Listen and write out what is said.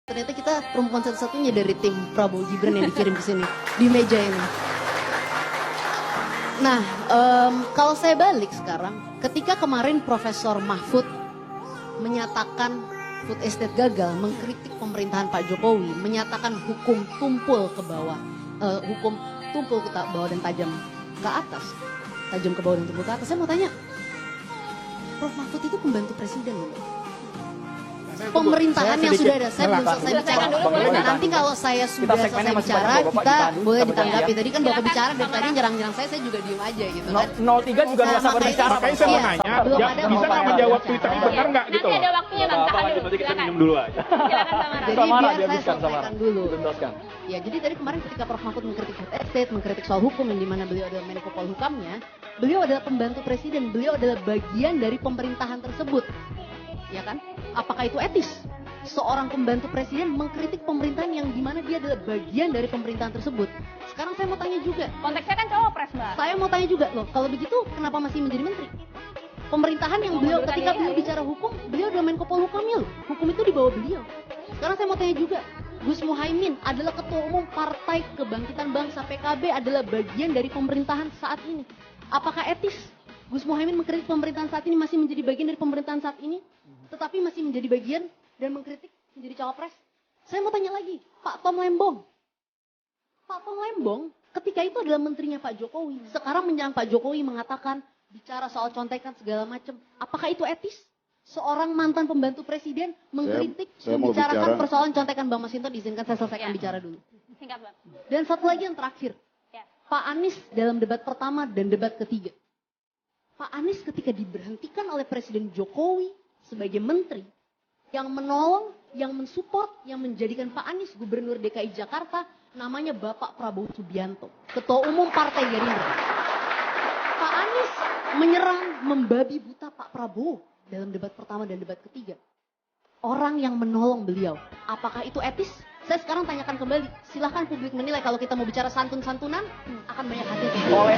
Ternyata kita perempuan satu-satunya dari tim Prabowo Gibran yang dikirim ke sini di meja ini. Nah, kalau saya balik sekarang, ketika kemarin Profesor Mahfud menyatakan food estate gagal, mengkritik pemerintahan Pak Jokowi, menyatakan hukum tumpul ke bawah, hukum tumpul ke bawah dan tajam ke atas, tajam ke bawah dan tumpul ke atas. Saya mau tanya, Prof Mahfud itu pembantu presiden loh. Pemerintahan yang sudah ada, saya belum selesai bicara. Nanti kalau saya sudah selesai bicara, kita boleh ditanggapi. Tadi kan Bapak bicara, dari tadi nyerang-nyerang saya juga diem aja gitu kan. 03 juga nggak sabar bicara. Makanya saya mau nanya, bisa nggak menjawab Twitter ini benar nggak gitu loh? Nanti ada waktunya Bang, tahan dulu. Nanti kita minum dulu aja. Silakan Samara. Jadi Samara, biar saya dihabiskan, Samara. selesaikan dulu. Tuntaskan. Ya, jadi tadi kemarin ketika Prof Mahfud mengkritik food estate, mengkritik soal hukum yang dimana beliau adalah Menko Polhukamnya, beliau adalah pembantu presiden, beliau adalah bagian dari pemerintahan tersebut. Ya kan? Apakah itu etis? Seorang pembantu presiden mengkritik pemerintahan yang dimana dia adalah bagian dari pemerintahan tersebut. Sekarang saya mau tanya juga, Konteksnya kan cawapres, Mbak. saya mau tanya juga loh, kalau begitu kenapa masih menjadi menteri? Pemerintahan yang beliau, ketika beliau bicara hukum, beliau adalah Menko Polhukamnya loh. Hukum itu di bawah beliau. Sekarang saya mau tanya juga, Gus Muhaimin adalah ketua umum Partai Kebangkitan Bangsa PKB, adalah bagian dari pemerintahan saat ini. Apakah etis Gus Muhaimin mengkritik pemerintahan saat ini, masih menjadi bagian dari pemerintahan saat ini, tetapi masih menjadi bagian dan mengkritik menjadi cawapres? Saya mau tanya lagi, Pak Tom Lembong. Pak Tom Lembong ketika itu adalah menterinya Pak Jokowi. Sekarang menjelang Pak Jokowi mengatakan, bicara soal contekan segala macam. Apakah itu etis? Seorang mantan pembantu presiden mengkritik, membicarakan persoalan contekan. Bang Masinton, izinkan saya selesaikan bicara dulu. Singkat, Bang. Dan satu lagi yang terakhir. Ya. Pak Anies dalam debat pertama dan debat ketiga. Pak Anies ketika diberhentikan oleh Presiden Jokowi sebagai menteri, yang menolong, yang mensupport, yang menjadikan Pak Anies Gubernur DKI Jakarta, namanya Bapak Prabowo Subianto, Ketua Umum Partai Gerindra. Pak Anies menyerang, membabi buta Pak Prabowo dalam debat pertama dan debat ketiga. Orang yang menolong beliau, apakah itu etis? Saya sekarang tanyakan kembali, silahkan publik menilai. Kalau kita mau bicara santun-santunan, akan banyak hati. Oleh